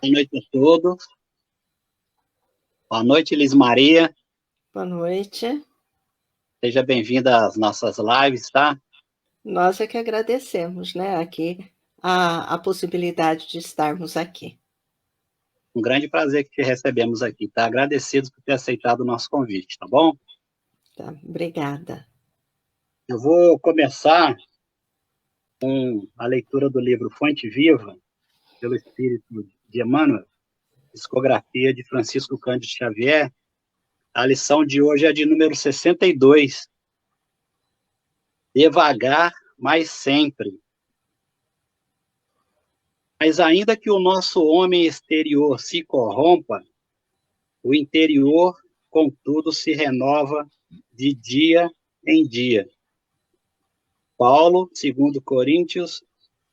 Boa noite a todos. Boa noite, Liz Maria. Boa noite. Seja bem-vinda às nossas lives, tá? Nós é que agradecemos, né, aqui a possibilidade de estarmos aqui. Um grande prazer que te recebemos aqui, tá? Agradecidos por ter aceitado o nosso convite, tá bom? Tá, obrigada. Eu vou começar com a leitura do livro Fonte Viva, pelo Espírito de Emmanuel, psicografia de Francisco Cândido Xavier. A lição de hoje é de número 62. Devagar, mas sempre. Mas ainda que o nosso homem exterior se corrompa, o interior, contudo, se renova de dia em dia. Paulo, 2 Coríntios,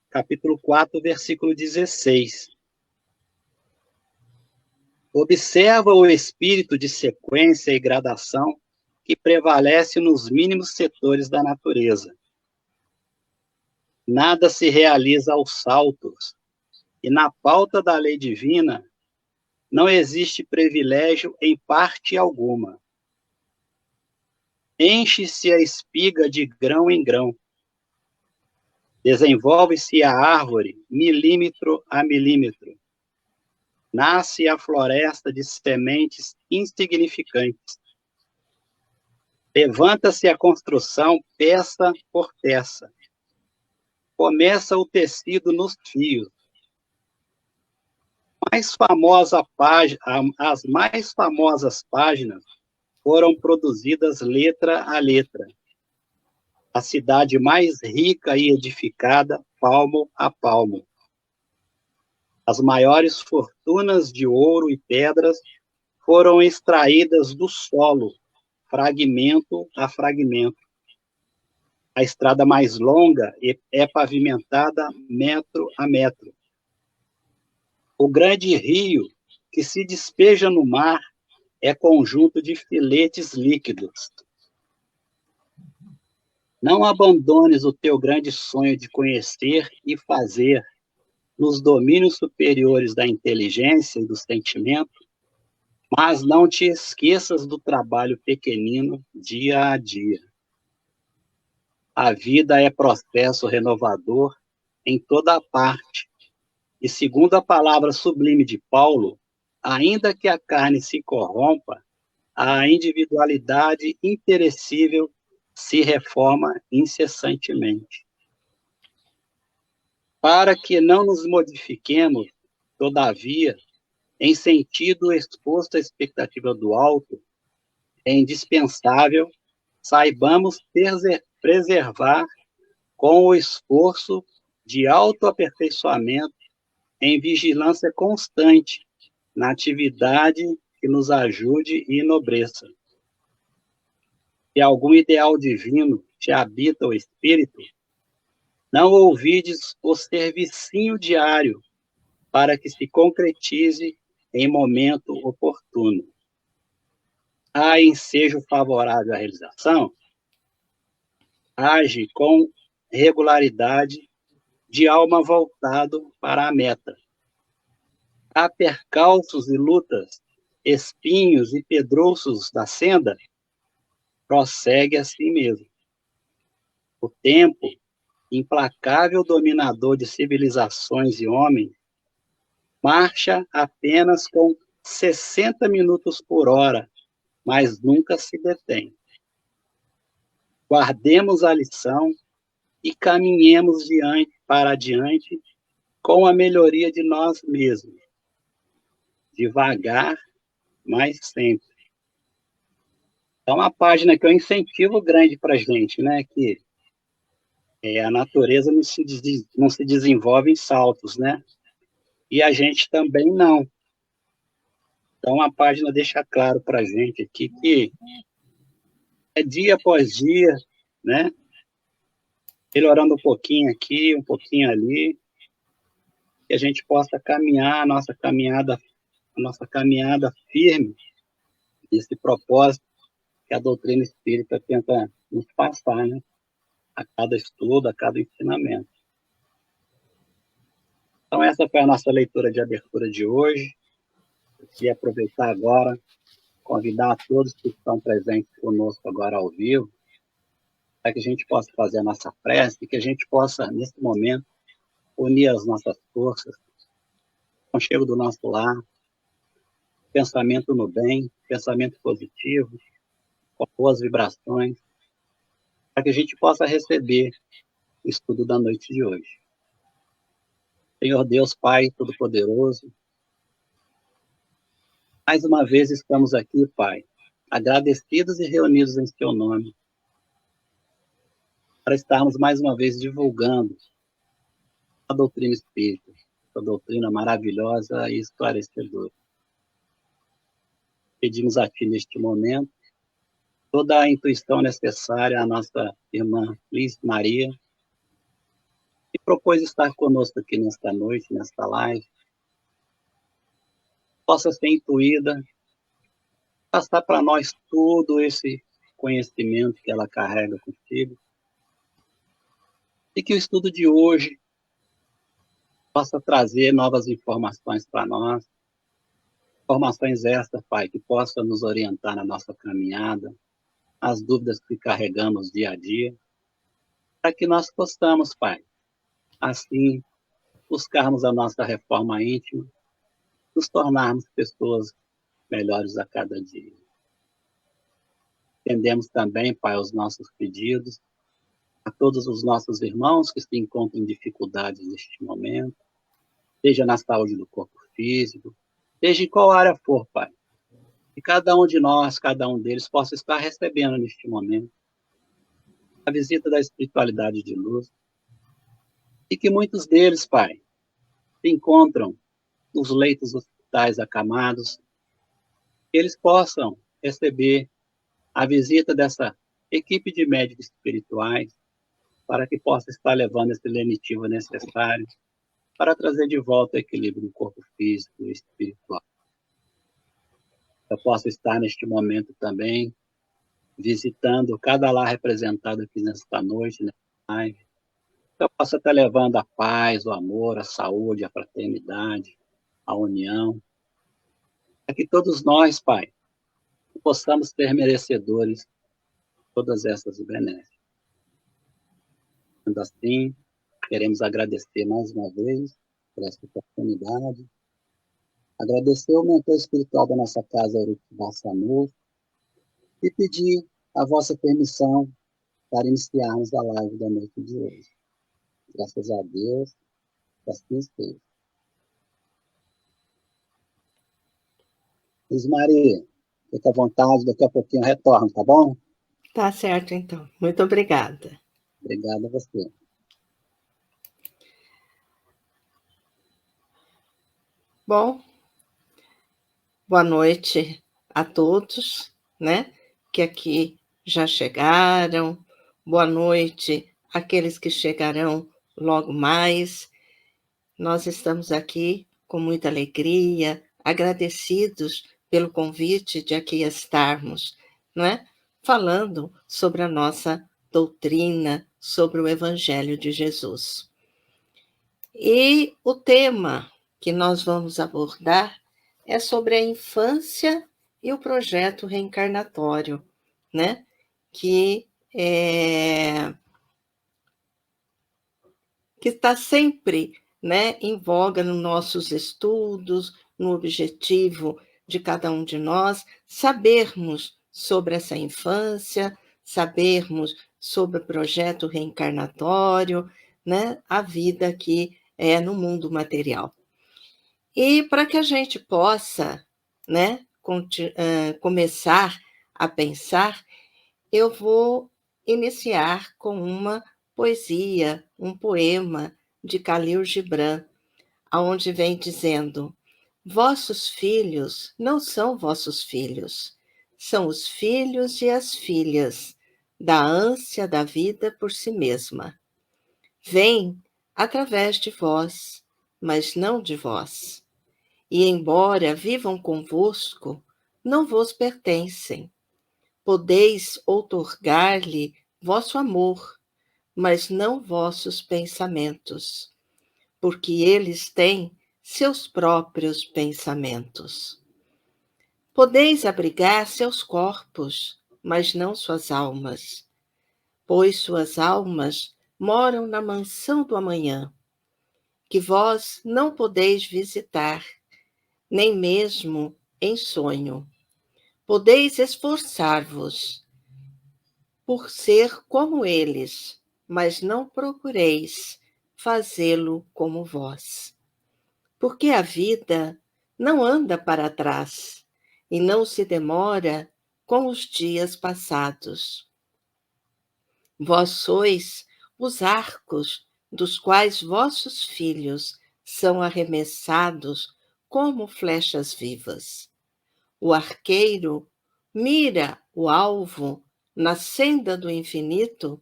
capítulo 4, versículo 16. Observa o espírito de sequência e gradação que prevalece nos mínimos setores da natureza. Nada se realiza aos saltos, e na pauta da lei divina não existe privilégio em parte alguma. Enche-se a espiga de grão em grão. Desenvolve-se a árvore milímetro a milímetro. Nasce a floresta de sementes insignificantes. Levanta-se a construção peça por peça. Começa o tecido nos fios. As mais famosas páginas foram produzidas letra a letra. A cidade mais rica e edificada, palmo a palmo. As maiores fortunas de ouro e pedras foram extraídas do solo, fragmento a fragmento. A estrada mais longa é pavimentada metro a metro. O grande rio que se despeja no mar é conjunto de filetes líquidos. Não abandones o teu grande sonho de conhecer e fazer nos domínios superiores da inteligência e do sentimento, mas não te esqueças do trabalho pequenino dia a dia. A vida é processo renovador em toda a parte, e segundo a palavra sublime de Paulo, ainda que a carne se corrompa, a individualidade imperecível se reforma incessantemente. Para que não nos modifiquemos, todavia, em sentido exposto à expectativa do alto, é indispensável saibamos preservar com o esforço de autoaperfeiçoamento em vigilância constante na atividade que nos ajude e enobreça. Se algum ideal divino te habita o espírito, não ouvides o servicinho diário para que se concretize em momento oportuno. Há ensejo favorável à realização? Age com regularidade de alma voltado para a meta. Há percalços e lutas, espinhos e pedrouços da senda? Prossegue assim mesmo. O tempo, implacável dominador de civilizações e homens, marcha apenas com 60 minutos por hora, mas nunca se detém. Guardemos a lição e caminhemos para adiante com a melhoria de nós mesmos. Devagar, mas sempre. É uma página que é um incentivo grande para a gente, né? Que a natureza não se desenvolve em saltos, né? E a gente também não. Então, a página deixa claro para a gente aqui que é dia após dia, né? Melhorando um pouquinho aqui, um pouquinho ali, que a gente possa caminhar a nossa caminhada firme nesse propósito que a doutrina espírita tenta nos passar, né? A cada estudo, a cada ensinamento. Então, essa foi a nossa leitura de abertura de hoje. Eu queria aproveitar agora, convidar a todos que estão presentes conosco agora ao vivo, para que a gente possa fazer a nossa prece e que a gente possa, nesse momento, unir as nossas forças, com o chego do nosso lar, pensamento no bem, pensamento positivo, com boas vibrações, para que a gente possa receber o estudo da noite de hoje. Senhor Deus, Pai Todo-Poderoso, mais uma vez estamos aqui, Pai, agradecidos e reunidos em Seu nome, para estarmos mais uma vez divulgando a doutrina espírita, a doutrina maravilhosa e esclarecedora. Pedimos a Ti neste momento toda a intuição necessária à nossa irmã Liz Maria, que propôs estar conosco aqui nesta noite, nesta live, possa ser intuída, passar para nós todo esse conhecimento que ela carrega consigo, e que o estudo de hoje possa trazer novas informações para nós, informações estas, Pai, que possam nos orientar na nossa caminhada, as dúvidas que carregamos dia a dia, para que nós possamos, Pai, assim, buscarmos a nossa reforma íntima, nos tornarmos pessoas melhores a cada dia. Atendemos também, Pai, os nossos pedidos, a todos os nossos irmãos que se encontram em dificuldades neste momento, seja na saúde do corpo físico, seja em qual área for, Pai. Que cada um de nós, cada um deles, possa estar recebendo neste momento a visita da espiritualidade de luz, e que muitos deles, Pai, se encontram nos leitos dos hospitais acamados, que eles possam receber a visita dessa equipe de médicos espirituais, para que possa estar levando esse lenitivo necessário para trazer de volta o equilíbrio do corpo físico e espiritual. Eu posso estar neste momento também visitando cada lar representado aqui nesta noite, nesta live. Eu posso estar levando a paz, o amor, a saúde, a fraternidade, a união, para que todos nós, Pai, possamos ser merecedores de todas essas benesses. Sendo assim, queremos agradecer mais uma vez por essa oportunidade, agradecer o mentor espiritual da nossa casa, Urupá Samur, e pedir a vossa permissão para iniciarmos a live da noite de hoje. Graças a Deus, assim esteja. Luiz Maria, fica à vontade, daqui a pouquinho eu retorno, tá bom? Tá certo, então. Muito obrigada. Obrigado a você. Bom, boa noite a todos, né? Que aqui já chegaram. Boa noite àqueles que chegarão logo mais. Nós estamos aqui com muita alegria, agradecidos pelo convite de aqui estarmos, não é? Falando sobre a nossa doutrina, sobre o Evangelho de Jesus. E o tema que nós vamos abordar é sobre a infância e o projeto reencarnatório, né? Que está sempre, né, em voga nos nossos estudos, no objetivo de cada um de nós, sabermos sobre essa infância, sabermos sobre o projeto reencarnatório, né, a vida aqui no mundo material. E para que a gente possa, né, começar a pensar, eu vou iniciar com uma poesia, um poema de Khalil Gibran, aonde vem dizendo: vossos filhos não são vossos filhos, são os filhos e as filhas da ânsia da vida por si mesma. Vêm através de vós, mas não de vós. E embora vivam convosco, não vos pertencem. Podeis outorgar-lhe vosso amor, mas não vossos pensamentos. porque eles têm seus próprios pensamentos. Podeis abrigar seus corpos, mas não suas almas, pois suas almas moram na mansão do amanhã, que vós não podeis visitar, nem mesmo em sonho. Podeis esforçar-vos por ser como eles, mas não procureis fazê-lo como vós. Porque a vida não anda para trás e não se demora com os dias passados. Vós sois os arcos dos quais vossos filhos são arremessados como flechas vivas. O arqueiro mira o alvo na senda do infinito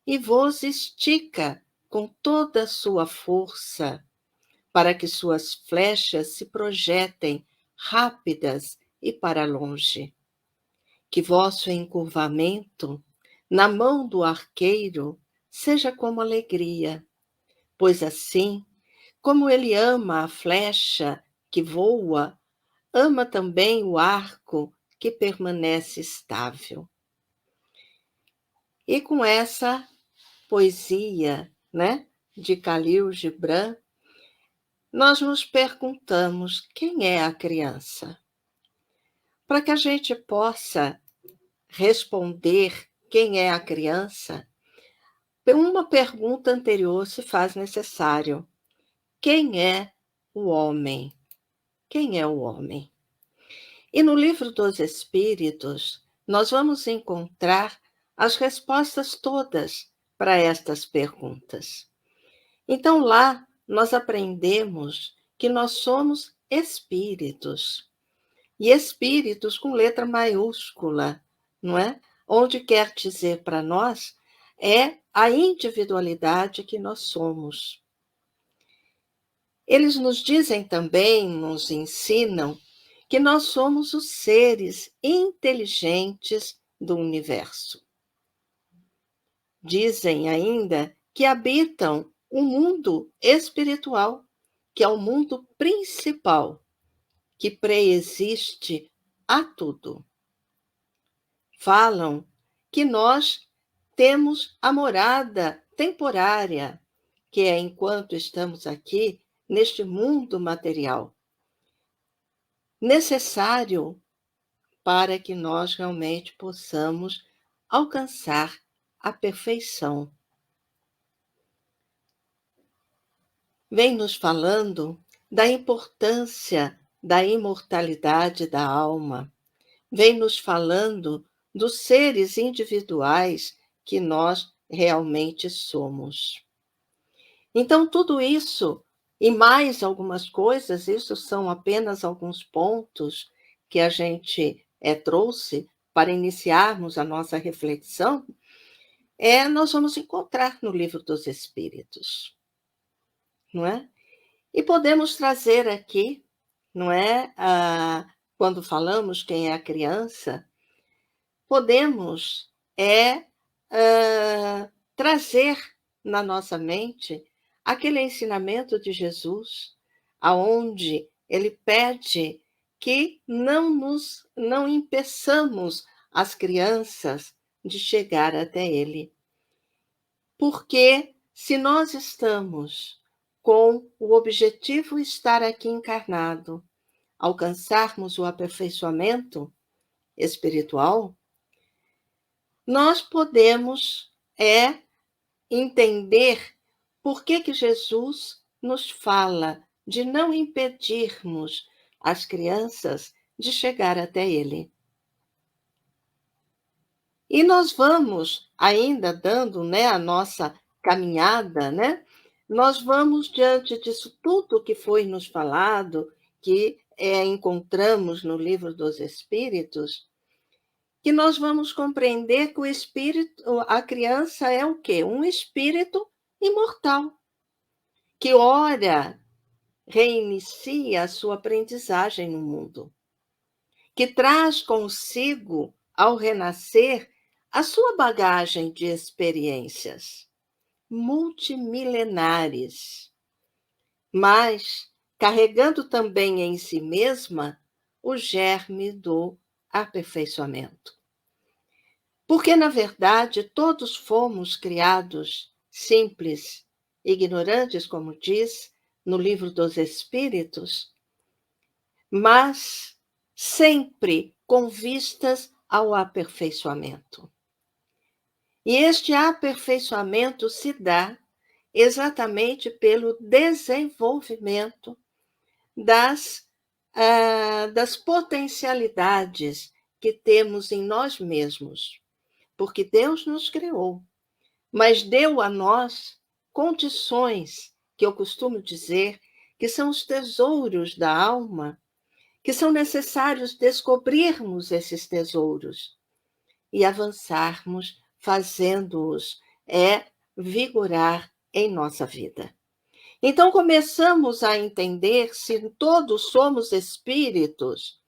e vos estica com toda a sua força para que suas flechas se projetem rápidas e para longe. Que vosso encurvamento na mão do arqueiro seja como alegria, pois assim, como ele ama a flecha que voa, ama também o arco que permanece estável. E com essa poesia, né, de Khalil Gibran, nós nos perguntamos quem é a criança. Para que a gente possa responder quem é a criança, uma pergunta anterior se faz necessário. Quem é o homem? Quem é o homem? E no Livro dos Espíritos, nós vamos encontrar as respostas todas para estas perguntas. Então, lá, nós aprendemos que nós somos espíritos. E espíritos com letra maiúscula, não é? Onde quer dizer para nós é a individualidade que nós somos. Eles nos dizem também, nos ensinam, que nós somos os seres inteligentes do universo. Dizem ainda que habitam o mundo espiritual, que é o mundo principal, que preexiste a tudo. Falam que nós temos a morada temporária, que é enquanto estamos aqui neste mundo material, necessário para que nós realmente possamos alcançar a perfeição. Vem nos falando da importância da imortalidade da alma, vem nos falando dos seres individuais que nós realmente somos. Então, tudo isso e mais algumas coisas, isso são apenas alguns pontos que a gente trouxe para iniciarmos a nossa reflexão, nós vamos encontrar no Livro dos Espíritos, não é? E podemos trazer aqui, não é? Quando falamos quem é a criança, podemos trazer na nossa mente aquele ensinamento de Jesus, aonde ele pede que não impeçamos as crianças de chegar até ele. Porque se nós estamos com o objetivo de estar aqui encarnado, alcançarmos o aperfeiçoamento espiritual, nós podemos entender por que Jesus nos fala de não impedirmos as crianças de chegar até ele. E nós vamos ainda dando, a nossa caminhada, nós vamos diante disso tudo que foi nos falado, que encontramos no Livro dos Espíritos, que nós vamos compreender que o espírito, a criança é o quê? Um espírito imortal, que ora reinicia a sua aprendizagem no mundo, que traz consigo, ao renascer, a sua bagagem de experiências multimilenares, mas carregando também em si mesma o germe do aperfeiçoamento. Porque, na verdade, todos fomos criados simples, ignorantes, como diz no Livro dos Espíritos, mas sempre com vistas ao aperfeiçoamento. E este aperfeiçoamento se dá exatamente pelo desenvolvimento das potencialidades que temos em nós mesmos. Porque Deus nos criou, mas deu a nós condições, que eu costumo dizer, que são os tesouros da alma, que são necessários descobrirmos esses tesouros e avançarmos fazendo-os vigorar em nossa vida. Então começamos a entender, se todos somos espíritos,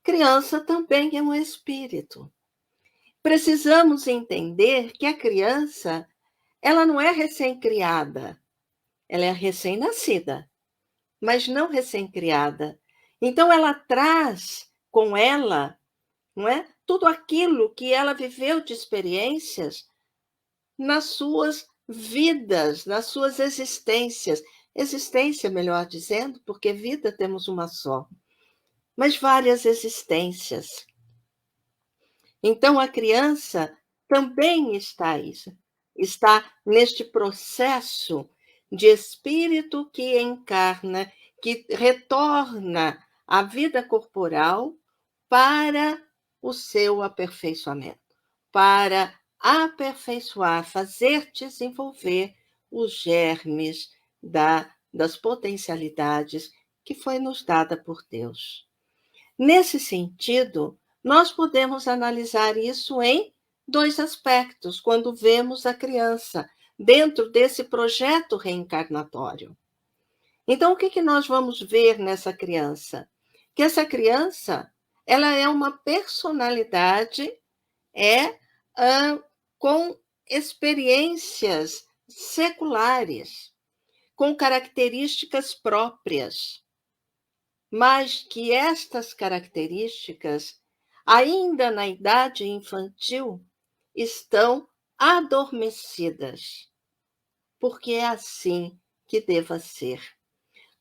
criança também é um espírito. Precisamos entender que a criança, ela não é recém-criada, ela é recém-nascida, mas não recém-criada. Então ela traz com ela, não é, tudo aquilo que ela viveu de experiências nas suas vidas, nas suas existências. Existência, melhor dizendo, porque vida temos uma só, mas várias existências. Então, a criança também está neste processo de espírito que encarna, que retorna à vida corporal para o seu aperfeiçoamento, para aperfeiçoar, fazer desenvolver os germes das potencialidades que foi nos dada por Deus. Nesse sentido, nós podemos analisar isso em dois aspectos, quando vemos a criança dentro desse projeto reencarnatório. Então, o que nós vamos ver nessa criança? Que essa criança, ela é uma personalidade, com experiências seculares, com características próprias, mas que estas características, ainda na idade infantil, estão adormecidas, porque é assim que deva ser.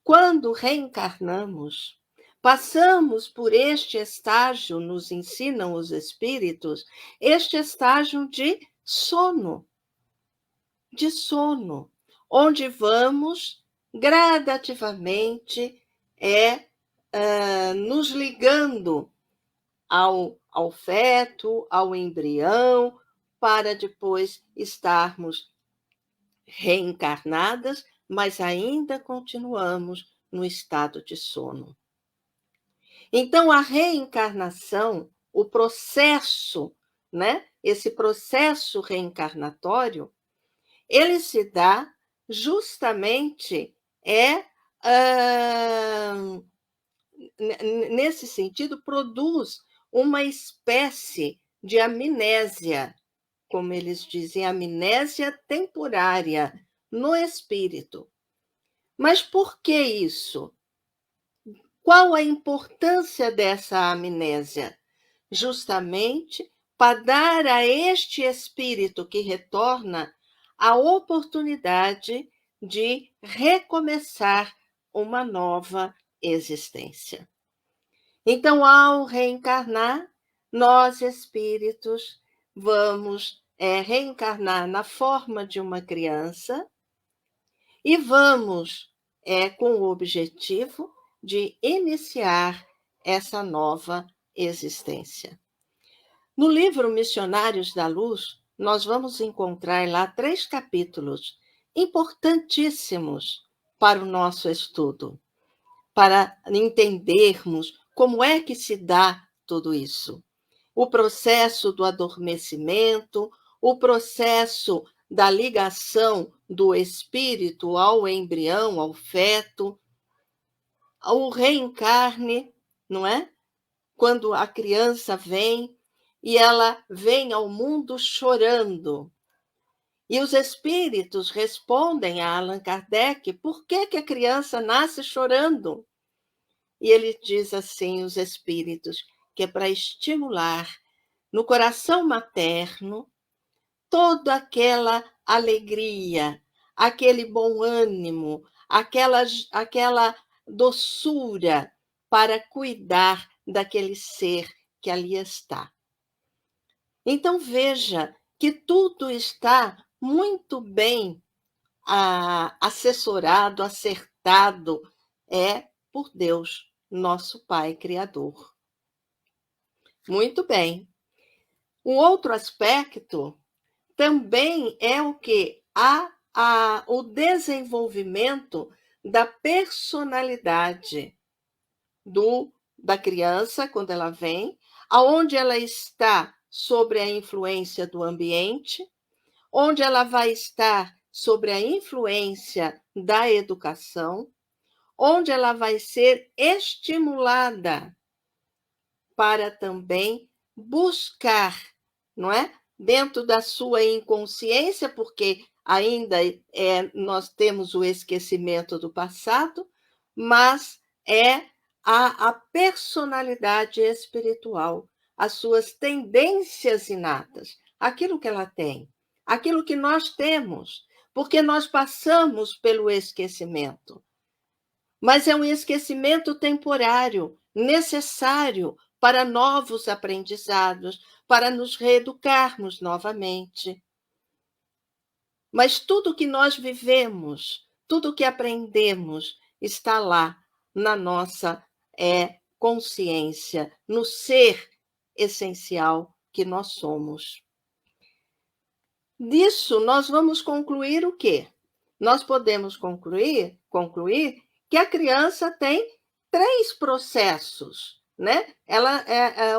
Quando reencarnamos, passamos por este estágio, nos ensinam os espíritos, este estágio de sono, onde vamos gradativamente nos ligando ao feto, ao embrião, para depois estarmos reencarnadas, mas ainda continuamos no estado de sono. Então, a reencarnação, o processo, esse processo reencarnatório, ele se dá justamente nesse sentido, produz uma espécie de amnésia, como eles dizem, amnésia temporária no espírito. Mas por que isso? Qual a importância dessa amnésia? Justamente para dar a este espírito que retorna a oportunidade de recomeçar uma nova existência. Então, ao reencarnar, nós, espíritos, vamos reencarnar na forma de uma criança e vamos com o objetivo de iniciar essa nova existência. No livro Missionários da Luz, nós vamos encontrar lá 3 capítulos importantíssimos para o nosso estudo, para entendermos como é que se dá tudo isso. O processo do adormecimento, o processo da ligação do espírito ao embrião, ao feto, o reencarne, não é? Quando a criança vem e ela vem ao mundo chorando. E os espíritos respondem a Allan Kardec por que a criança nasce chorando. E ele diz assim, os espíritos, que é para estimular no coração materno toda aquela alegria, aquele bom ânimo, aquela doçura para cuidar daquele ser que ali está. Então, veja que tudo está muito bem assessorado, acertado, por Deus, nosso Pai Criador. Muito bem. Um outro aspecto também é o que? O desenvolvimento da personalidade da criança, quando ela vem, aonde ela está sobre a influência do ambiente, onde ela vai estar sobre a influência da educação, onde ela vai ser estimulada para também buscar, não é? Dentro da sua inconsciência, porque ainda nós temos o esquecimento do passado, mas é a personalidade espiritual, as suas tendências inatas, aquilo que ela tem, aquilo que nós temos, porque nós passamos pelo esquecimento. Mas é um esquecimento temporário, necessário para novos aprendizados, para nos reeducarmos novamente. Mas tudo que nós vivemos, tudo que aprendemos, está lá na nossa consciência, no ser essencial que nós somos. Disso, nós vamos concluir o quê? Nós podemos concluir que a criança tem 3 processos, né?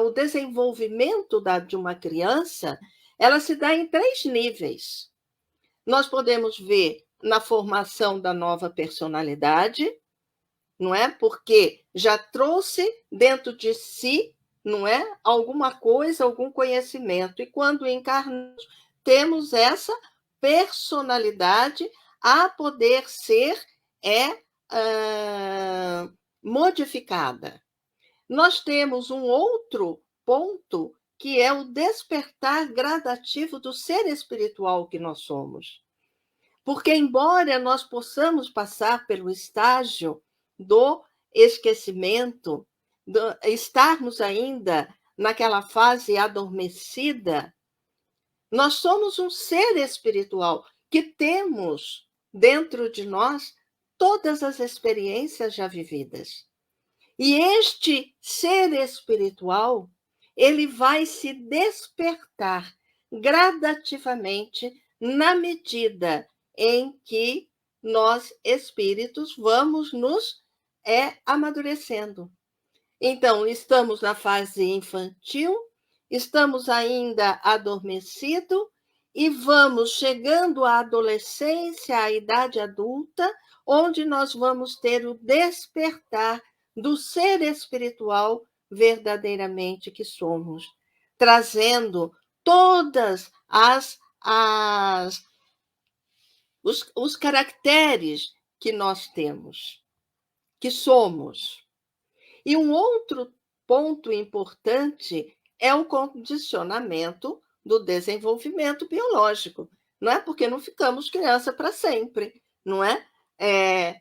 O desenvolvimento de uma criança, ela se dá em 3 níveis. Nós podemos ver na formação da nova personalidade, não é? Porque já trouxe dentro de si, não é? Alguma coisa, algum conhecimento. E quando encarnamos, temos essa personalidade a poder ser modificada. Nós temos um outro ponto, que é o despertar gradativo do ser espiritual que nós somos. Porque, embora nós possamos passar pelo estágio do esquecimento, estarmos ainda naquela fase adormecida, nós somos um ser espiritual que temos dentro de nós todas as experiências já vividas. E este ser espiritual, ele vai se despertar gradativamente na medida em que nós, espíritos, vamos nos amadurecendo. Então, estamos na fase infantil, estamos ainda adormecidos e vamos chegando à adolescência, à idade adulta, onde nós vamos ter o despertar do ser espiritual verdadeiramente que somos, trazendo todas os caracteres que nós temos, que somos. E um outro ponto importante é o condicionamento do desenvolvimento biológico. Não é porque não ficamos criança para sempre, não é?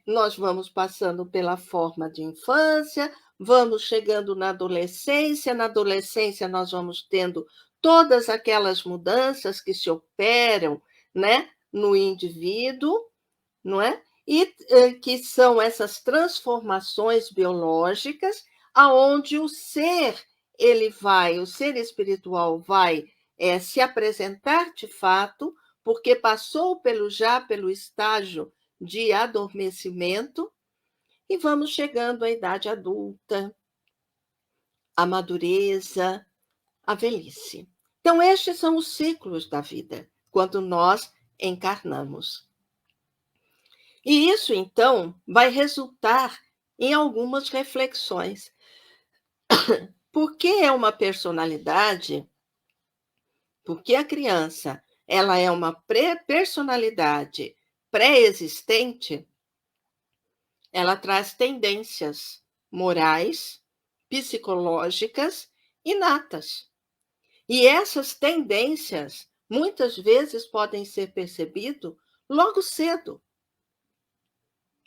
Nós vamos passando pela forma de infância, vamos chegando na adolescência nós vamos tendo todas aquelas mudanças que se operam, né, no indivíduo, não é? E que são essas transformações biológicas, aonde o ser espiritual vai se apresentar de fato, porque passou pelo estágio de adormecimento, e vamos chegando à idade adulta, à madureza, à velhice. Então, estes são os ciclos da vida, quando nós encarnamos. E isso, então, vai resultar em algumas reflexões. Por que é uma personalidade? Porque a criança ela é uma personalidade pré-existente, ela traz tendências morais, psicológicas inatas. E essas tendências, muitas vezes, podem ser percebidas logo cedo,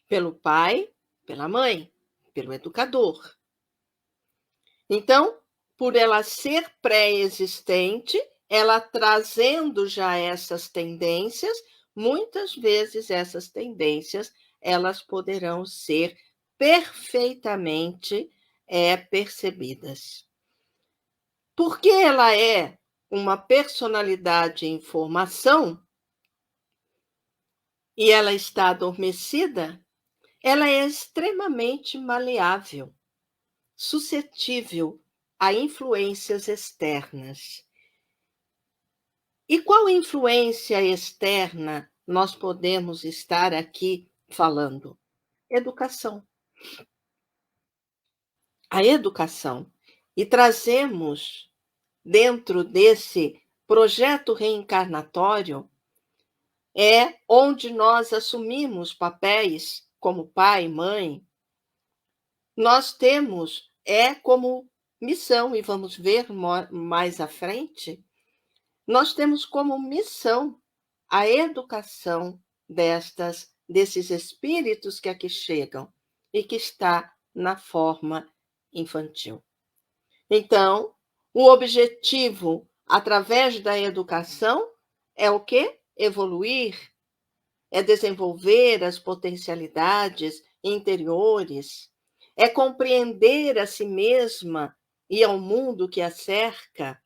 pelo pai, pela mãe, pelo educador. Então, por ela ser pré-existente, ela trazendo já essas tendências, muitas vezes essas tendências, elas poderão ser perfeitamente percebidas. Porque ela é uma personalidade em formação e ela está adormecida, ela é extremamente maleável, suscetível a influências externas. E qual influência externa nós podemos estar aqui falando? Educação. A educação. E trazemos, dentro desse projeto reencarnatório, onde nós assumimos papéis como pai, mãe, nós temos como missão, e vamos ver mais à frente, nós temos como missão a educação desses espíritos que aqui chegam e que está na forma infantil. Então, o objetivo, através da educação, é o quê? Evoluir, é desenvolver as potencialidades interiores, é compreender a si mesma e ao mundo que a cerca,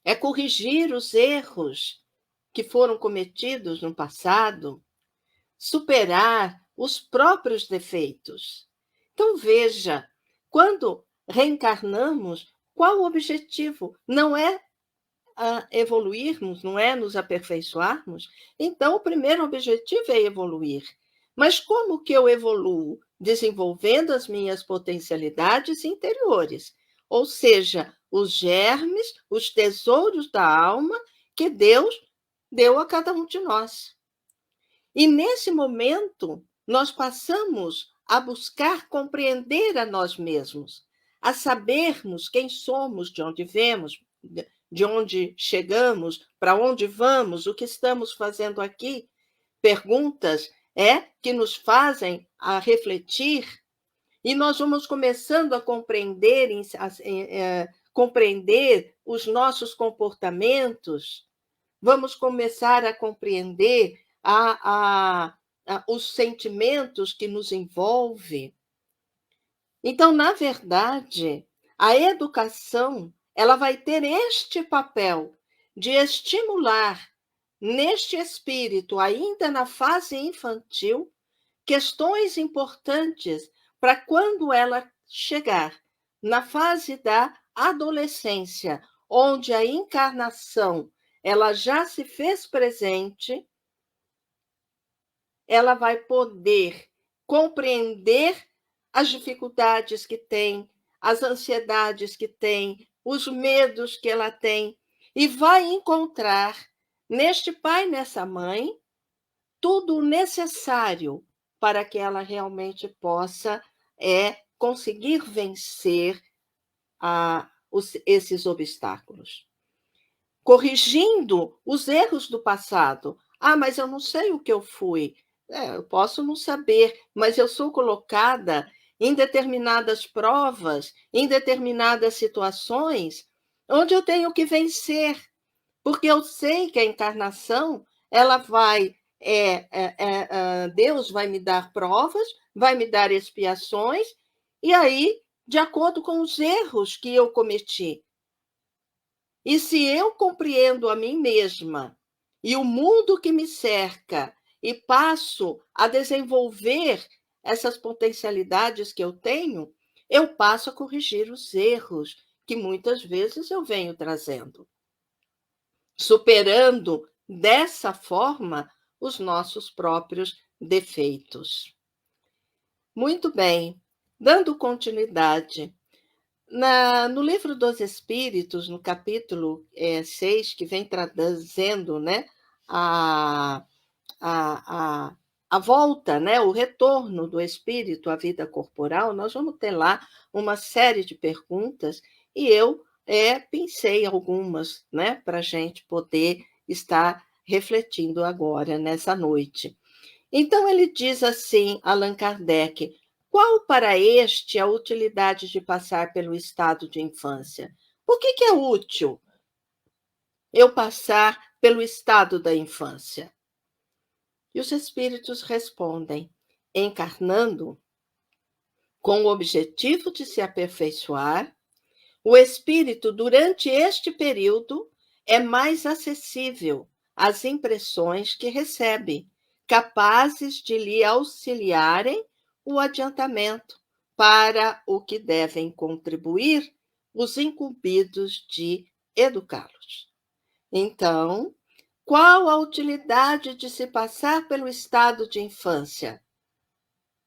é corrigir os erros que foram cometidos no passado, superar os próprios defeitos. Então, veja, quando reencarnamos, qual o objetivo? Não é evoluirmos, não é nos aperfeiçoarmos? Então, o primeiro objetivo é evoluir. Mas como que eu evoluo? Desenvolvendo as minhas potencialidades interiores, ou seja, os germes, os tesouros da alma que Deus deu a cada um de nós. E nesse momento, nós passamos a buscar compreender a nós mesmos, a sabermos quem somos, de onde viemos, de onde chegamos, para onde vamos, o que estamos fazendo aqui. Perguntas que nos fazem a refletir, e nós vamos começando a compreender os nossos comportamentos, vamos começar a compreender os sentimentos que nos envolvem. Então, na verdade, a educação ela vai ter este papel de estimular neste espírito, ainda na fase infantil, questões importantes para quando ela chegar na fase da adolescência, onde a encarnação ela já se fez presente, ela vai poder compreender as dificuldades que tem, as ansiedades que tem, os medos que ela tem, e vai encontrar neste pai, nessa mãe, tudo o necessário para que ela realmente possa conseguir vencer esses obstáculos. Corrigindo os erros do passado. Mas eu não sei o que eu fui. Eu posso não saber, mas eu sou colocada em determinadas provas, em determinadas situações, onde eu tenho que vencer, porque eu sei que a encarnação ela vai, Deus vai me dar provas, vai me dar expiações, e aí, de acordo com os erros que eu cometi. E se eu compreendo a mim mesma e o mundo que me cerca e passo a desenvolver essas potencialidades que eu tenho, eu passo a corrigir os erros que muitas vezes eu venho trazendo, superando dessa forma os nossos próprios defeitos. Muito bem, dando continuidade, No Livro dos Espíritos, no capítulo 6, que vem trazendo, né, a, a, a volta, né, o retorno do espírito à vida corporal, nós vamos ter lá uma série de perguntas, e eu pensei algumas, né, para a gente poder estar refletindo agora, nessa noite. Então, ele diz assim, Allan Kardec: qual para este a utilidade de passar pelo estado de infância? Por que é útil eu passar pelo estado da infância? E os espíritos respondem: encarnando com o objetivo de se aperfeiçoar, o espírito, durante este período, é mais acessível às impressões que recebe, capazes de lhe auxiliarem o adiantamento para o que devem contribuir os incumbidos de educá-los. Então, qual a utilidade de se passar pelo estado de infância?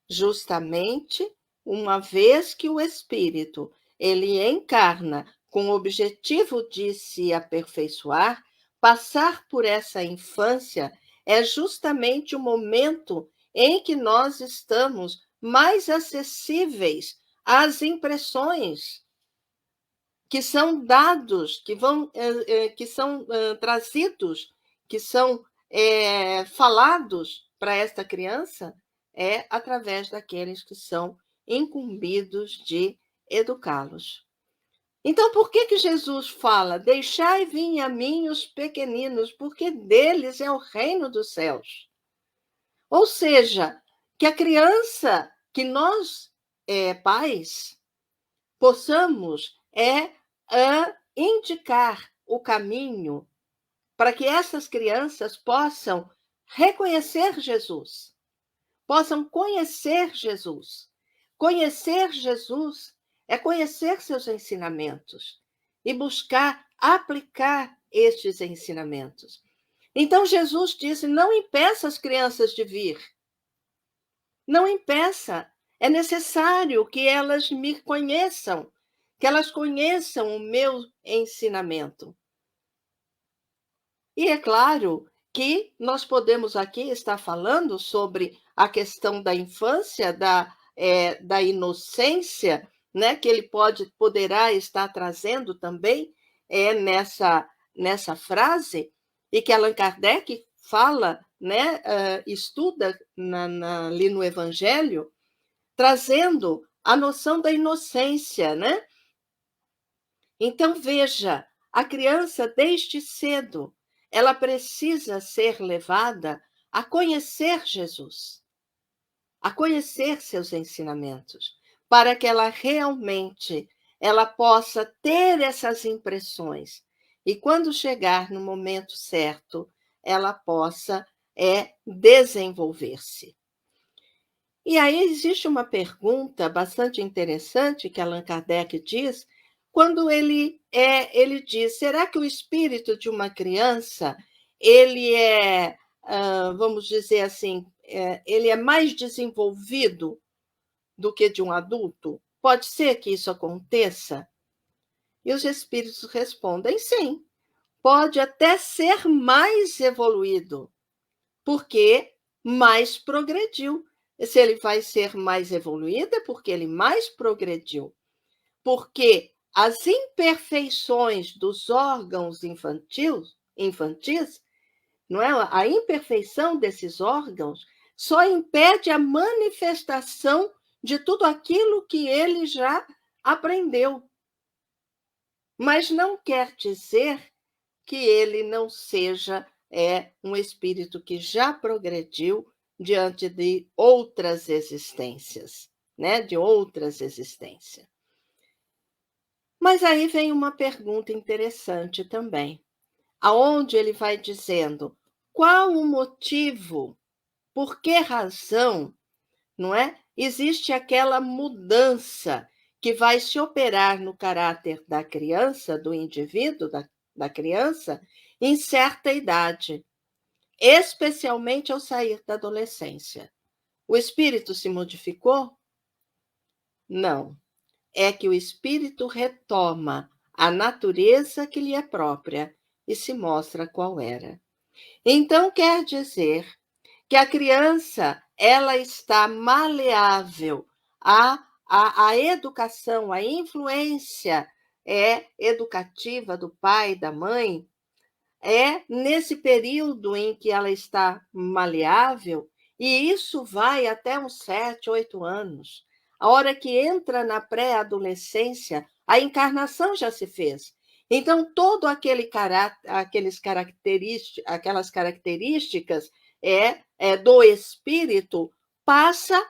Justamente uma vez que o espírito ele encarna com o objetivo de se aperfeiçoar, passar por essa infância é justamente o momento em que nós estamos mais acessíveis às impressões que são dados, que são trazidos, que são falados para esta criança, através daqueles que são incumbidos de educá-los. Então, por que Jesus fala: deixai vir a mim os pequeninos, porque deles é o reino dos céus? Ou seja, que a criança, que nós, pais, possamos indicar o caminho para que essas crianças possam reconhecer Jesus, possam conhecer Jesus. Conhecer Jesus é conhecer seus ensinamentos e buscar aplicar estes ensinamentos. Então, Jesus disse: não impeça as crianças de vir. Não impeça. É necessário que elas me conheçam, que elas conheçam o meu ensinamento. E é claro que nós podemos aqui estar falando sobre a questão da infância, da inocência, né, que ele poderá estar trazendo também nessa frase, e que Allan Kardec fala, né, estuda ali no Evangelho, trazendo a noção da inocência, né? Então, veja, a criança, desde cedo, ela precisa ser levada a conhecer Jesus, a conhecer seus ensinamentos, para que ela possa ter essas impressões. E quando chegar no momento certo, ela possa desenvolver-se. E aí existe uma pergunta bastante interessante que Allan Kardec diz, quando ele diz: será que o espírito de uma criança ele vamos dizer assim, ele é mais desenvolvido do que de um adulto? Pode ser que isso aconteça? E os espíritos respondem: sim, pode até ser mais evoluído, porque mais progrediu. Se ele vai ser mais evoluído, é porque ele mais progrediu. Porque as imperfeições dos órgãos infantis, não é? A imperfeição desses órgãos só impede a manifestação de tudo aquilo que ele já aprendeu. Mas não quer dizer que ele não seja um espírito que já progrediu diante de outras existências, né? De outras existências. Mas aí vem uma pergunta interessante também, aonde ele vai dizendo: qual o motivo, por que razão, não é? Existe aquela mudança que vai se operar no caráter da criança, do indivíduo, da criança, em certa idade, especialmente ao sair da adolescência. O espírito se modificou? Não. é que o espírito retoma a natureza que lhe é própria e se mostra qual era. Então, quer dizer que a criança ela está maleável à educação, à influência educativa do pai, da mãe, nesse período em que ela está maleável, e isso vai até uns 7, 8 anos. A hora que entra na pré-adolescência, a encarnação já se fez. Então, todo aquelas características do espírito passa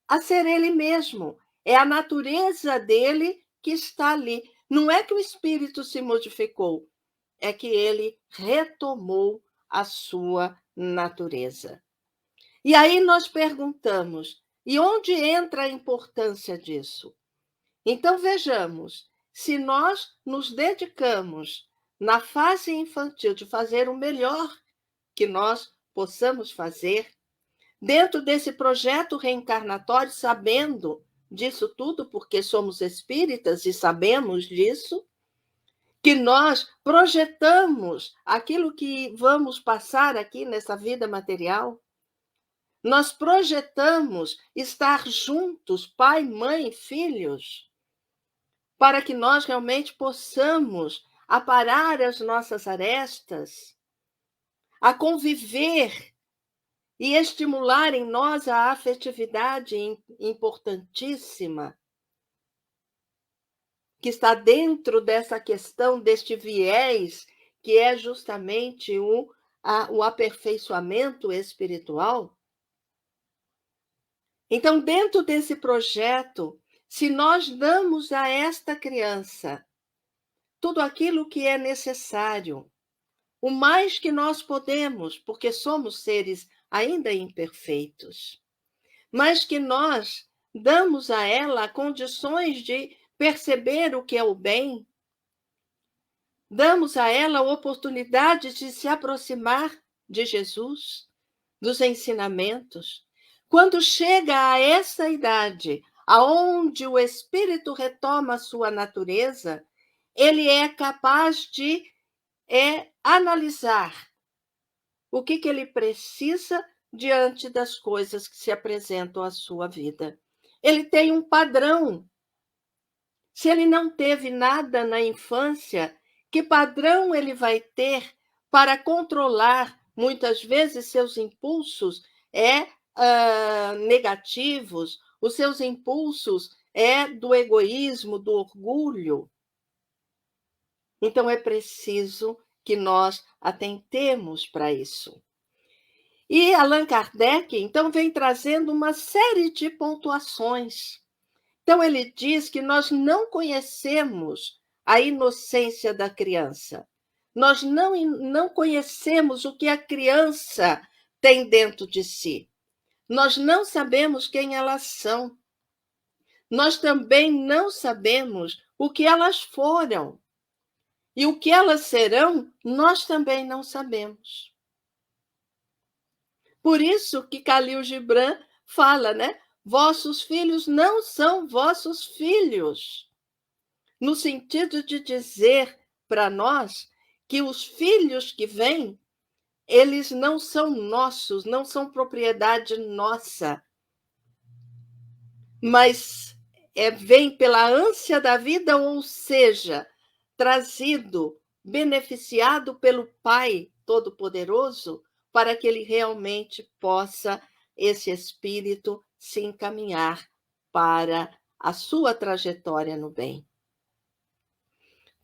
a ser ele mesmo. É a natureza dele que está ali. Não é que o espírito se modificou, é que ele retomou a sua natureza. E aí nós perguntamos, e onde entra a importância disso? Então, vejamos, se nós nos dedicamos na fase infantil de fazer o melhor que nós possamos fazer, dentro desse projeto reencarnatório, sabendo disso tudo, porque somos espíritas e sabemos disso, que nós projetamos aquilo que vamos passar aqui nessa vida material, nós projetamos estar juntos, pai, mãe, filhos, para que nós realmente possamos aparar as nossas arestas, a conviver e estimular em nós a afetividade importantíssima que está dentro dessa questão, deste viés, que é justamente o aperfeiçoamento espiritual. Então, dentro desse projeto, se nós damos a esta criança tudo aquilo que é necessário, o mais que nós podemos, porque somos seres ainda imperfeitos, mas que nós damos a ela condições de perceber o que é o bem, damos a ela a oportunidade de se aproximar de Jesus, dos ensinamentos. Quando chega a essa idade, aonde o espírito retoma a sua natureza, ele é capaz de analisar o que ele precisa diante das coisas que se apresentam à sua vida. Ele tem um padrão. Se ele não teve nada na infância, que padrão ele vai ter para controlar, muitas vezes, seus impulsos negativos, os seus impulsos do egoísmo, do orgulho? Então, é preciso que nós atentemos para isso. E Allan Kardec, então, vem trazendo uma série de pontuações. Então, ele diz que nós não conhecemos a inocência da criança. Nós não conhecemos o que a criança tem dentro de si. Nós não sabemos quem elas são. Nós também não sabemos o que elas foram. E o que elas serão, nós também não sabemos. Por isso que Khalil Gibran fala, né? Vossos filhos não são vossos filhos. No sentido de dizer para nós que os filhos que vêm, eles não são nossos, não são propriedade nossa. Mas vem pela ânsia da vida, ou seja, trazido, beneficiado pelo Pai Todo-Poderoso, para que ele realmente possa, esse espírito, se encaminhar para a sua trajetória no bem.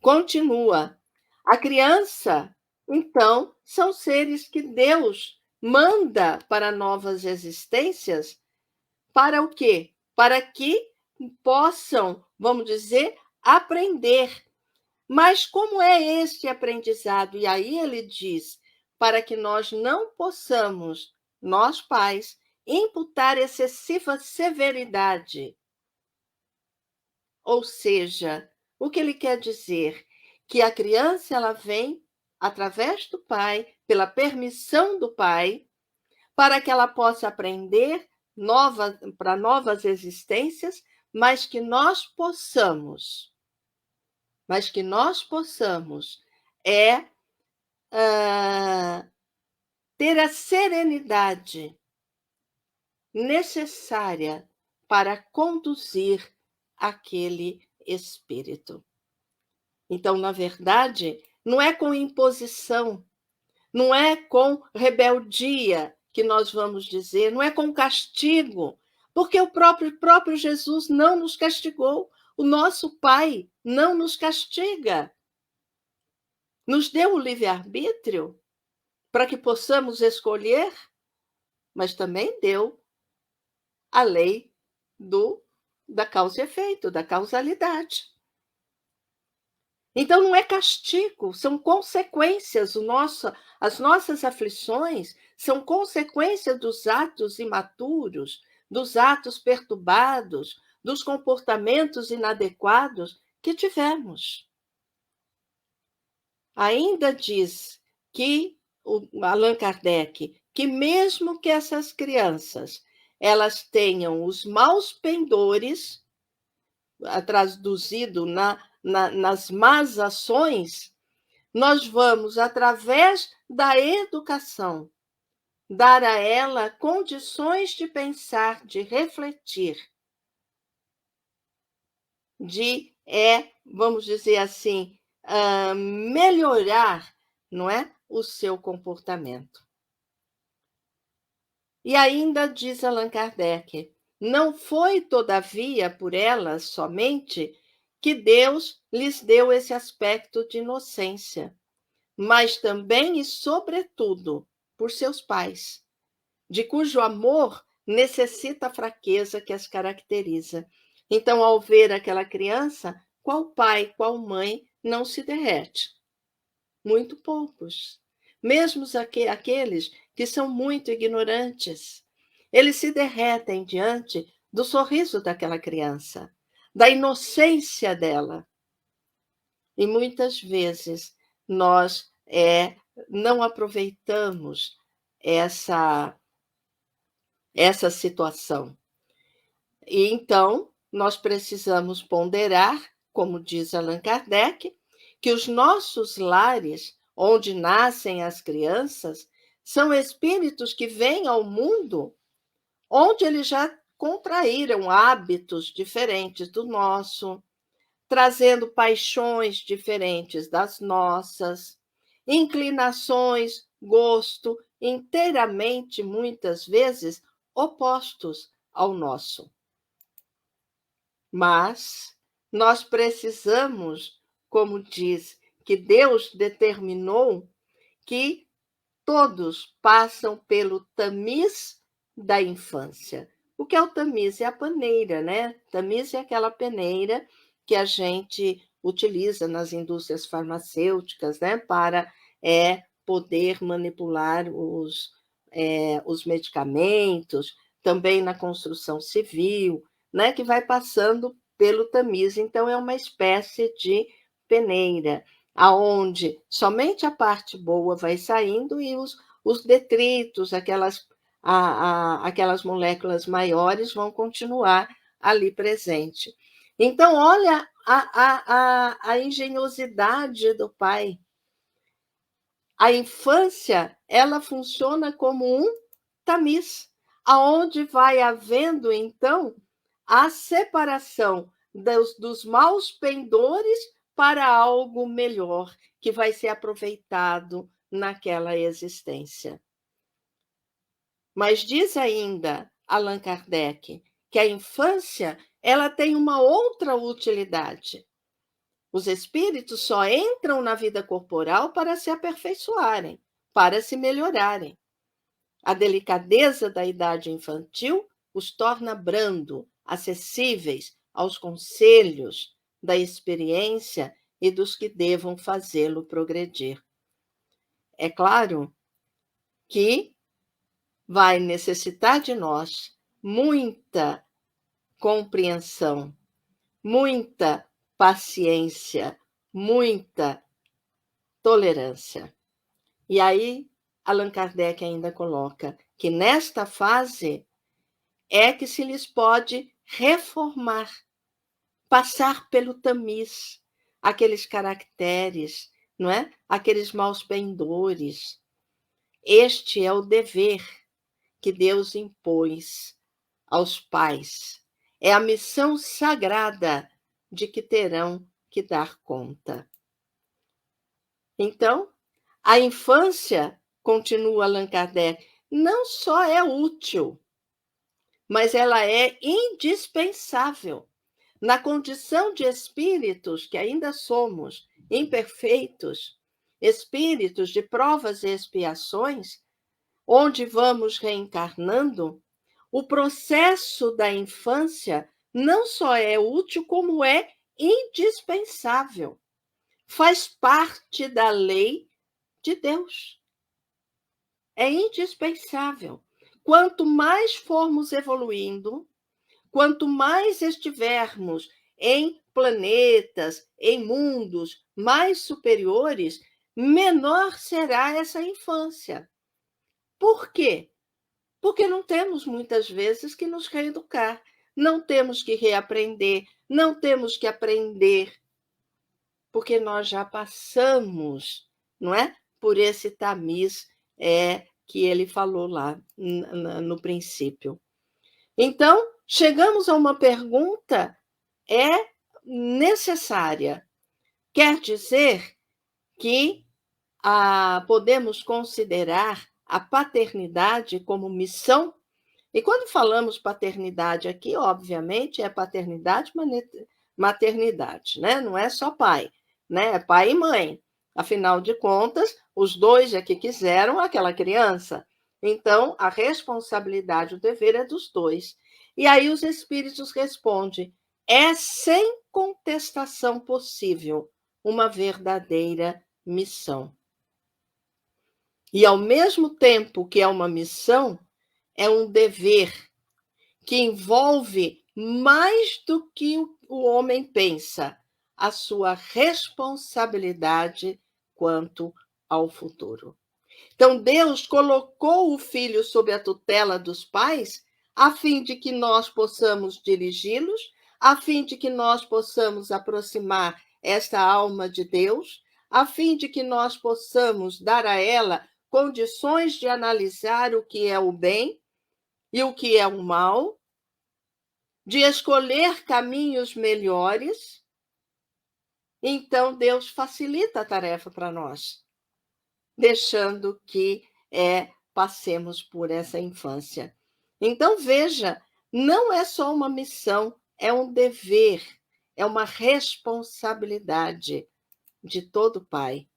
Continua. A criança, então, são seres que Deus manda para novas existências, para o quê? Para que possam, vamos dizer, aprender. Mas como é este aprendizado? E aí ele diz, para que nós não possamos, nós pais, imputar excessiva severidade. Ou seja, o que ele quer dizer? Que a criança ela vem através do pai, pela permissão do pai, para que ela possa aprender para novas existências, mas que nós possamos ter a serenidade necessária para conduzir aquele espírito. Então, na verdade, não é com imposição, não é com rebeldia que nós vamos dizer, não é com castigo, porque o próprio Jesus não nos castigou, o nosso Pai não nos castiga. Nos deu o livre-arbítrio para que possamos escolher, mas também deu a lei da causa e efeito, da causalidade. Então, não é castigo, são consequências. As nossas aflições são consequência dos atos imaturos, dos atos perturbados, dos comportamentos inadequados que tivemos. Ainda diz que Allan Kardec, que mesmo que essas crianças elas tenham os maus pendores, traduzido nas más ações, nós vamos, através da educação, dar a ela condições de pensar, de refletir, vamos dizer assim, melhorar, não é, o seu comportamento. E ainda diz Allan Kardec, não foi, todavia, por elas somente que Deus lhes deu esse aspecto de inocência, mas também e sobretudo por seus pais, de cujo amor necessita a fraqueza que as caracteriza. Então, ao ver aquela criança, qual pai, qual mãe não se derrete? Muito poucos. Mesmo aqueles que são muito ignorantes, eles se derretem diante do sorriso daquela criança, da inocência dela. E muitas vezes nós não aproveitamos essa situação. E então, nós precisamos ponderar, como diz Allan Kardec, que os nossos lares, onde nascem as crianças, são espíritos que vêm ao mundo onde eles já contraíram hábitos diferentes do nosso, trazendo paixões diferentes das nossas, inclinações, gosto, inteiramente, muitas vezes, opostos ao nosso. Mas nós precisamos, como diz, que Deus determinou que todos passam pelo tamiz da infância. O que é o tamiz? É a peneira, né? Tamiz é aquela peneira que a gente utiliza nas indústrias farmacêuticas, né? Para poder manipular os medicamentos, também na construção civil, né? Que vai passando pelo tamiz. Então, é uma espécie de peneira, aonde somente a parte boa vai saindo e os detritos, aquelas moléculas maiores vão continuar ali presente. Então, olha a engenhosidade do pai. A infância, ela funciona como um tamiz, aonde vai havendo, então, a separação dos maus pendores para algo melhor, que vai ser aproveitado naquela existência. Mas diz ainda Allan Kardec que a infância ela tem uma outra utilidade. Os espíritos só entram na vida corporal para se aperfeiçoarem, para se melhorarem. A delicadeza da idade infantil os torna brando, acessíveis aos conselhos da experiência e dos que devam fazê-lo progredir. É claro que vai necessitar de nós muita compreensão, muita paciência, muita tolerância. E aí, Allan Kardec ainda coloca que nesta fase é que se lhes pode reformar, passar pelo tamiz, aqueles caracteres, não é? Aqueles maus pendores. Este é o dever que Deus impôs aos pais. É a missão sagrada de que terão que dar conta. Então, a infância, continua Allan Kardec, não só é útil, mas ela é indispensável. Na condição de espíritos, que ainda somos imperfeitos, espíritos de provas e expiações, onde vamos reencarnando, o processo da infância não só é útil, como é indispensável. Faz parte da lei de Deus. É indispensável. Quanto mais formos evoluindo, quanto mais estivermos em planetas, em mundos mais superiores, menor será essa infância. Por quê? Porque não temos muitas vezes que nos reeducar, não temos que reaprender, não temos que aprender, porque nós já passamos, não é? Por esse tamiz que ele falou lá no princípio. Então, chegamos a uma pergunta necessária. Quer dizer que podemos considerar a paternidade como missão? E quando falamos paternidade aqui, obviamente, é paternidade, maternidade, né? Não é só pai, né? É pai e mãe. Afinal de contas, os dois é que quiseram aquela criança. Então, a responsabilidade, o dever é dos dois. E aí os espíritos respondem: é sem contestação possível uma verdadeira missão. E ao mesmo tempo que é uma missão, é um dever que envolve mais do que o homem pensa, a sua responsabilidade quanto ao futuro. Então, Deus colocou o filho sob a tutela dos pais, a fim de que nós possamos dirigi-los, a fim de que nós possamos aproximar esta alma de Deus, a fim de que nós possamos dar a ela condições de analisar o que é o bem e o que é o mal, de escolher caminhos melhores. Então, Deus facilita a tarefa para nós, deixando que passemos por essa infância. Então, veja, não é só uma missão, é um dever, é uma responsabilidade de todo pai.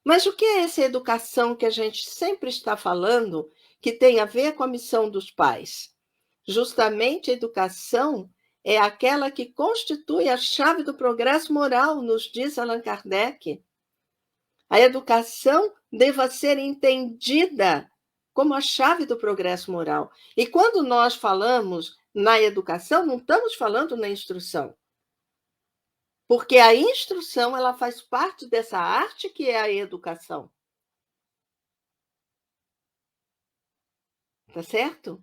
Mas o que é essa educação que a gente sempre está falando, que tem a ver com a missão dos pais? Justamente a educação é aquela que constitui a chave do progresso moral, nos diz Allan Kardec. A educação deva ser entendida como a chave do progresso moral. E quando nós falamos na educação, não estamos falando na instrução. Porque a instrução, ela faz parte dessa arte que é a educação. Tá certo?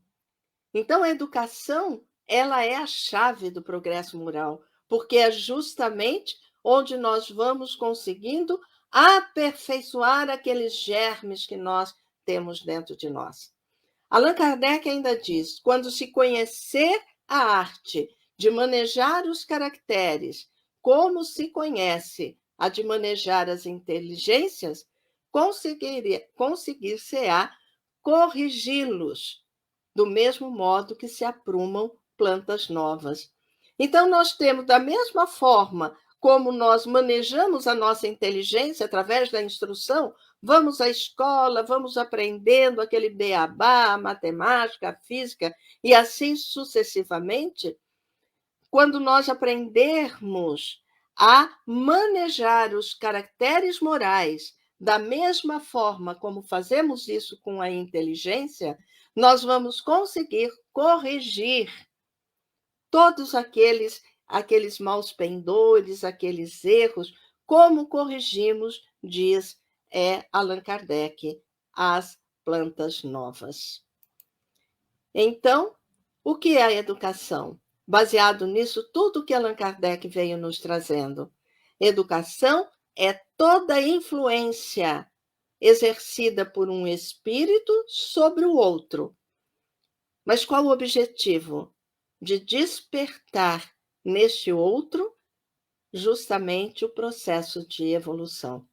Então, a educação, ela é a chave do progresso moral, porque é justamente onde nós vamos conseguindo aperfeiçoar aqueles germes que nós temos dentro de nós. Allan Kardec ainda diz: quando se conhecer a arte de manejar os caracteres, como se conhece a de manejar as inteligências, conseguir-se-á corrigi-los, do mesmo modo que se aprumam plantas novas. Então, nós temos, da mesma forma como nós manejamos a nossa inteligência através da instrução, vamos à escola, vamos aprendendo aquele beabá, a matemática, a física, e assim sucessivamente. Quando nós aprendermos a manejar os caracteres morais da mesma forma como fazemos isso com a inteligência, nós vamos conseguir corrigir todos aqueles maus pendores, aqueles erros, como corrigimos, diz Allan Kardec, as plantas novas. Então, O que é a educação? Baseado nisso, tudo que Allan Kardec veio nos trazendo. Educação é toda influência exercida por um espírito sobre o outro. Mas qual o objetivo? De despertar neste outro justamente o processo de evolução.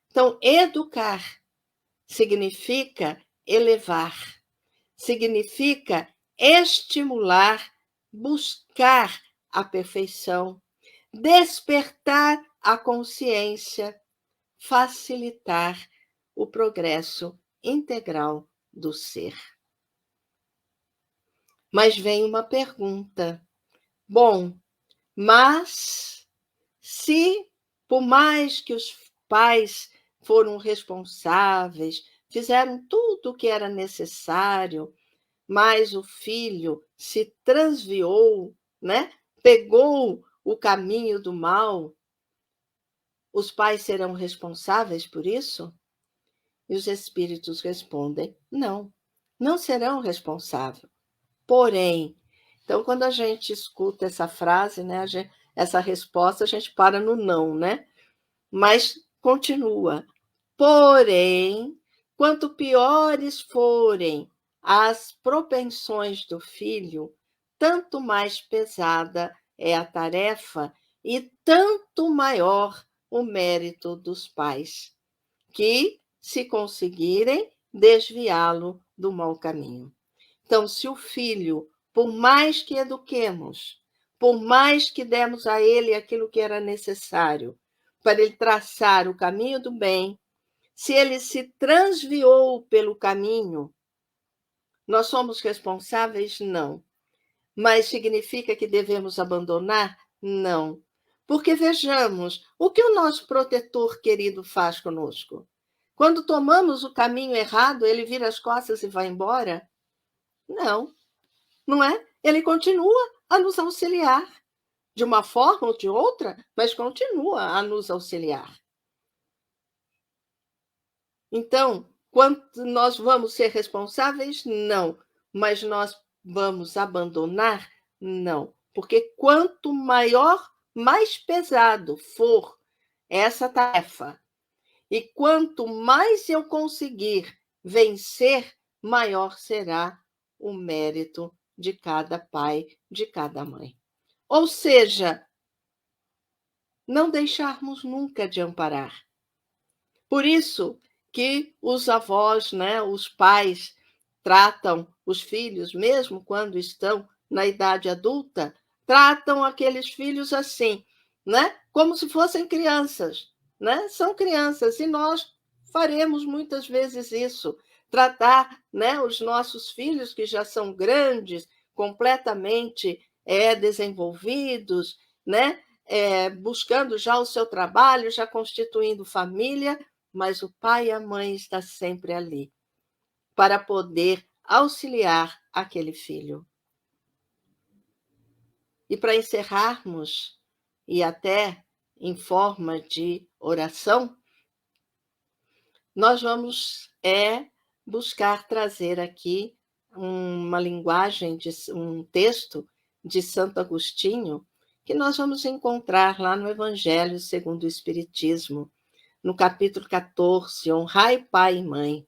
Então, educar significa elevar, significa estimular, buscar a perfeição, despertar a consciência, facilitar o progresso integral do ser. Mas vem uma pergunta. Bom, mas se, por mais que os pais foram responsáveis, fizeram tudo o que era necessário, mas o filho se transviou, né? Pegou o caminho do mal, os pais serão responsáveis por isso? E os espíritos respondem: não, não serão responsáveis. Porém, então, quando a gente escuta essa frase, né, essa resposta, a gente para no não, né? Mas continua. Porém, quanto piores forem as propensões do filho, tanto mais pesada é a tarefa e tanto maior o mérito dos pais, que, se conseguirem, desviá-lo do mau caminho. Então, se o filho, por mais que eduquemos, por mais que demos a ele aquilo que era necessário para ele traçar o caminho do bem, se ele se transviou pelo caminho, nós somos responsáveis? Não. Mas significa que devemos abandonar? Não. Porque vejamos, o que o nosso protetor querido faz conosco? Quando tomamos o caminho errado, ele vira as costas e vai embora? Não. Não é? Ele continua a nos auxiliar, de uma forma ou de outra, mas continua a nos auxiliar. Então, quanto nós vamos ser responsáveis? Não. Mas nós vamos abandonar? Não. Porque quanto maior, mais pesado for essa tarefa, e quanto mais eu conseguir vencer, maior será o mérito de cada pai, de cada mãe. Ou seja, não deixarmos nunca de amparar. Por isso que os avós, né, os pais, tratam os filhos, mesmo quando estão na idade adulta, tratam aqueles filhos assim, né, como se fossem crianças, né? São crianças e nós faremos muitas vezes isso, tratar, né, os nossos filhos que já são grandes, completamente desenvolvidos, né, buscando já o seu trabalho, já constituindo família, mas o pai e a mãe estão sempre ali para poder auxiliar aquele filho. E para encerrarmos, e até em forma de oração, nós vamos buscar trazer aqui uma linguagem, um texto de Santo Agostinho, que nós vamos encontrar lá no Evangelho segundo o Espiritismo, no capítulo 14, Honrai pai e mãe.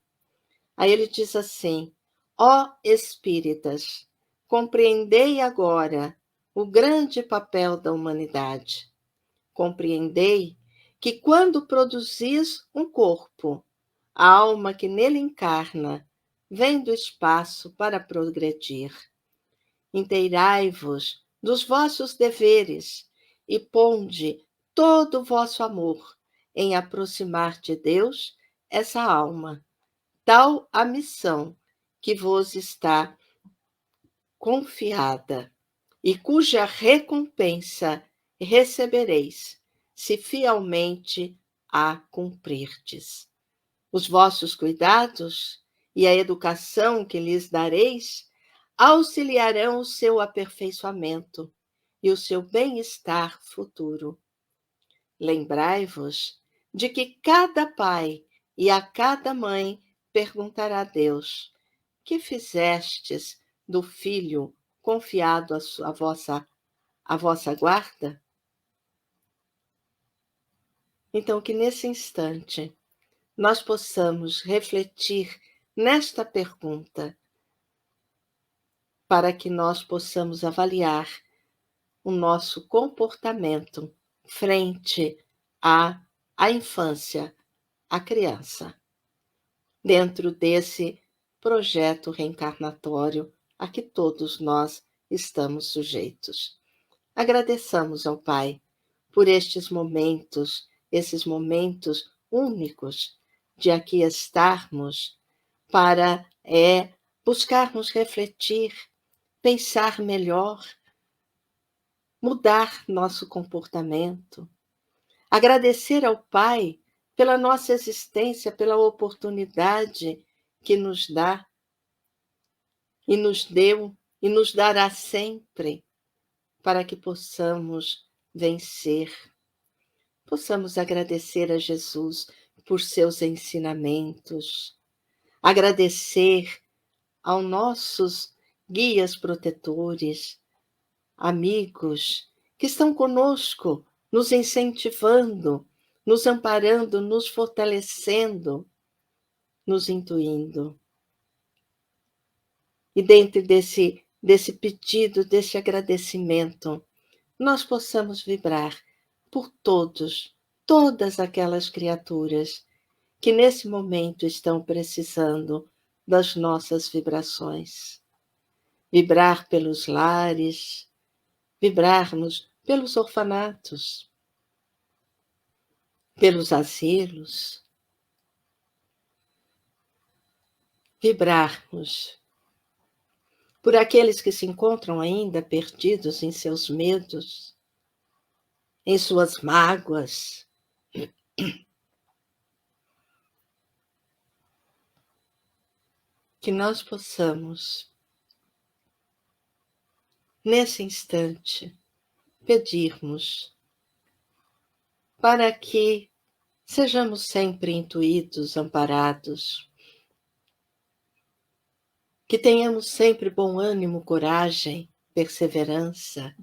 Aí ele diz assim: ó espíritas, compreendei agora o grande papel da humanidade. Compreendei que quando produzis um corpo, a alma que nele encarna vem do espaço para progredir. Inteirai-vos dos vossos deveres e ponde todo o vosso amor em aproximar de Deus essa alma, tal a missão que vos está confiada e cuja recompensa recebereis, se fielmente a cumprirdes. Os vossos cuidados e a educação que lhes dareis auxiliarão o seu aperfeiçoamento e o seu bem-estar futuro. Lembrai-vos de que cada pai e a cada mãe perguntará a Deus: que fizestes do filho confiado à vossa guarda? Então, que nesse instante nós possamos refletir nesta pergunta, para que nós possamos avaliar o nosso comportamento frente à infância, à criança, dentro desse projeto reencarnatório a que todos nós estamos sujeitos. Agradeçamos ao Pai por esses momentos únicos de aqui estarmos para buscarmos refletir, pensar melhor, mudar nosso comportamento. Agradecer ao Pai pela nossa existência, pela oportunidade que nos dá e nos deu e nos dará sempre, para que possamos vencer. Possamos agradecer a Jesus por seus ensinamentos, agradecer aos nossos guias protetores, amigos que estão conosco, nos incentivando, nos amparando, nos fortalecendo, nos intuindo. E dentro desse pedido, desse agradecimento, nós possamos vibrar por todas aquelas criaturas que nesse momento estão precisando das nossas vibrações. Vibrar pelos lares, vibrarmos pelos orfanatos, pelos asilos, vibrarmos por aqueles que se encontram ainda perdidos em seus medos, em suas mágoas. Que nós possamos, nesse instante, pedirmos para que sejamos sempre intuídos, amparados, que tenhamos sempre bom ânimo, coragem, perseverança,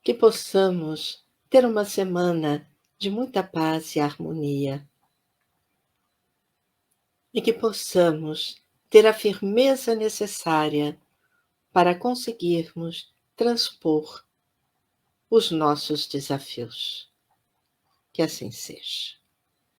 que possamos ter uma semana de muita paz e harmonia, e que possamos ter a firmeza necessária para conseguirmos transpor os nossos desafios. Que assim seja.